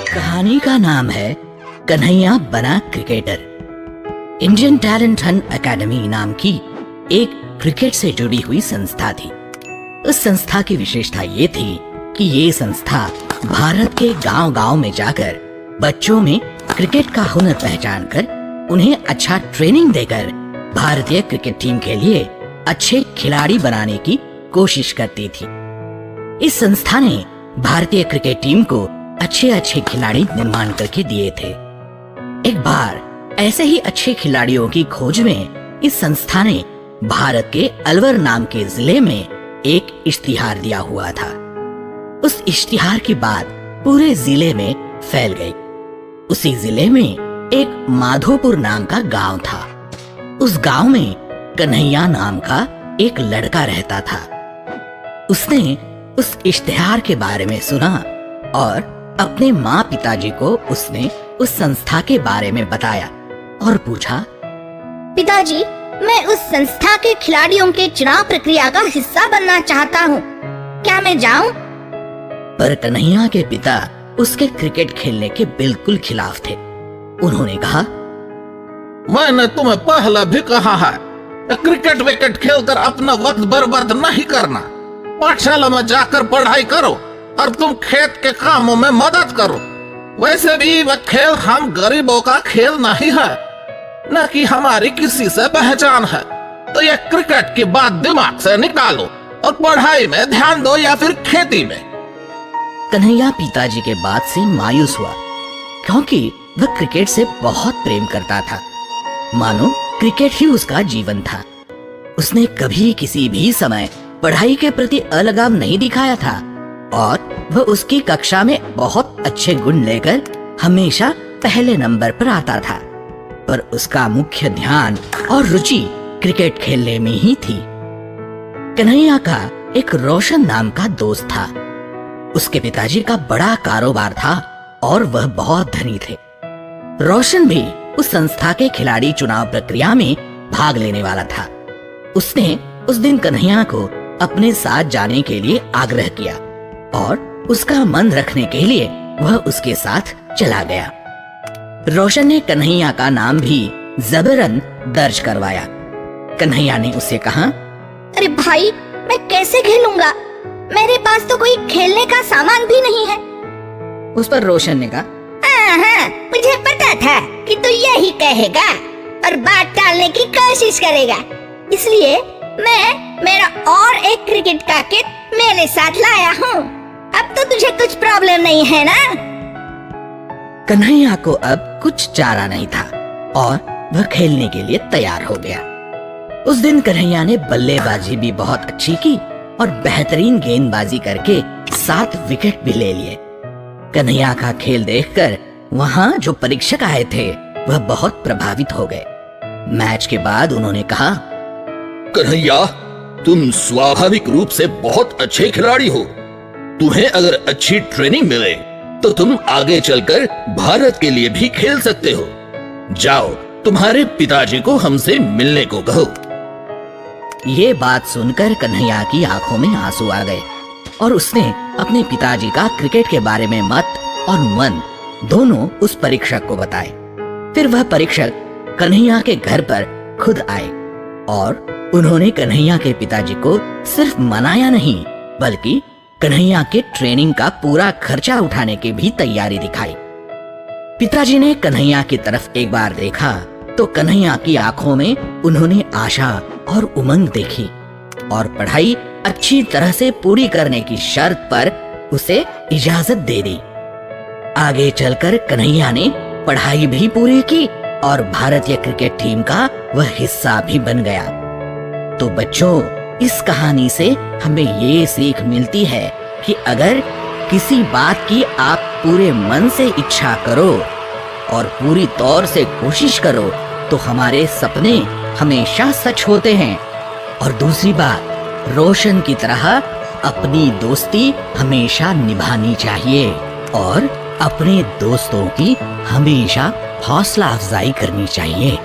कहानी का नाम है कन्हैया बना cricketer. Indian talent Hunt academy नाम की एक क्रिकेट से जुड़ी हुई संस्था थी। उस संस्था की विशेषता ये थी कि ये संस्था भारत के गांव-गांव में जाकर बच्चों में क्रिकेट का हुनर पहचान कर उन्हें अच्छा ट्रेनिंग देकर भारतीय क्रिकेट टीम के लिए अच्छे खिलाड़ी बनाने की कोशिश करती थी। इस संस्था ने भारतीय क्रिकेट टीम को अच्छे खिलाड़ी निर्माण करके दिए थे। एक बार ऐसे ही अच्छे खिलाड़ियों की खोज में इस संस्था ने भारत के अलवर नाम के जिले में एक इश्तिहार दिया हुआ था। उस इश्तिहार की बात पूरे जिले में फैल गई। उसी जिले में एक माधोपुर नाम का गांव था। उस गांव में कन्हैया नाम का एक लड़का रहता था। उसने उस इश्तिहार के बारे में सुना और अपने माँ पिताजी को उसने उस संस्था के बारे में बताया और पूछा, पिताजी, मैं उस संस्था के खिलाड़ियों के चुनाव प्रक्रिया का हिस्सा बनना चाहता हूँ, क्या मैं जाऊँ? पर कन्हैया के पिता उसके क्रिकेट खेलने के बिल्कुल खिलाफ थे। उन्होंने कहा, मैंने तुम्हें पहले भी कहा है, क्रिकेट विकेट खेलकर अपना वक्त बर्बाद नहीं करना। पाठशाला में जाकर पढ़ाई करो और तुम खेत के कामों में मदद करो। वैसे भी वह खेल हम गरीबों का खेल नहीं है, न कि हमारी किसी से पहचान है। तो यह क्रिकेट की बात दिमाग से निकालो और पढ़ाई में ध्यान दो या फिर खेती में। कन्हैया पिताजी के बात से मायूस हुआ, क्योंकि वह क्रिकेट से बहुत प्रेम करता था। मानो क्रिकेट ही उसका जीवन था। उसने कभी किसी भी समय पढ़ाई के प्रति अलगाव नहीं दिखाया था और वह उसकी कक्षा में बहुत अच्छे गुण लेकर हमेशा पहले नंबर पर आता था। पर उसका मुख्य ध्यान और रुचि क्रिकेट खेलने में ही थी। कन्हैया का एक रोशन नाम का दोस्त था। उसके पिताजी का बड़ा कारोबार था और वह बहुत धनी थे। रोशन भी उस संस्था के खिलाड़ी चुनाव प्रक्रिया में भाग लेने वाला था। उसने उस दिन कन्हैया को अपने साथ जाने के लिए आग्रह किया और उसका मन रखने के लिए वह उसके साथ चला गया। रोशन ने कन्हैया का नाम भी जबरन दर्ज करवाया। कन्हैया ने उससे कहा, अरे भाई, मैं कैसे खेलूंगा? मेरे पास तो कोई खेलने का सामान भी नहीं है। उस पर रोशन ने कहा, हाँ, मुझे पता था कि तू यही कहेगा और बात टालने की कोशिश करेगा, इसलिए मैं मेरा और एक क्रिकेट का किट मेरे साथ लाया हूँ। अब तो तुझे कुछ प्रॉब्लम नहीं है ना? कन्हैया को अब कुछ चारा नहीं था और वह खेलने के लिए तैयार हो गया। उस दिन कन्हैया ने बल्लेबाजी भी बहुत अच्छी की और बेहतरीन गेंदबाजी करके 7 विकेट भी ले लिए। कन्हैया का खेल देखकर वहाँ जो परीक्षक आए थे वह बहुत प्रभावित हो गए। मैच के बाद उन्होंने कहा, कन्हैया, तुम स्वाभाविक रूप से बहुत अच्छे खिलाड़ी हो। तुम्हें अगर अच्छी ट्रेनिंग मिले तो तुम आगे चलकर भारत के लिए भी खेल सकते हो। जाओ, तुम्हारे पिताजी को हमसे मिलने को कहो। ये बात सुनकर कन्हैया की आंखों में आंसू आ गए और उसने अपने पिताजी का क्रिकेट के बारे में मत और मन दोनों उस परीक्षक को बताए। फिर वह परीक्षक कन्हैया के घर पर खुद आए और उन्होंने कन्हैया के पिताजी को सिर्फ मनाया नहीं, बल्कि कन्हैया के ट्रेनिंग का पूरा खर्चा उठाने की भी तैयारी दिखाई। पिताजी ने कन्हैया की तरफ एक बार देखा तो कन्हैया की आंखों में उन्होंने आशा और उमंग देखी और पढ़ाई अच्छी तरह से पूरी करने की शर्त पर उसे इजाजत दे दी। आगे चलकर कन्हैया ने पढ़ाई भी पूरी की और भारतीय क्रिकेट टीम का वह हिस्सा भी बन गया। तो बच्चों, इस कहानी से हमें ये सीख मिलती है कि अगर किसी बात की आप पूरे मन से इच्छा करो और पूरी तौर से कोशिश करो तो हमारे सपने हमेशा सच होते हैं। और दूसरी बात, रोशन की तरह अपनी दोस्ती हमेशा निभानी चाहिए और अपने दोस्तों की हमेशा हौसला अफजाई करनी चाहिए।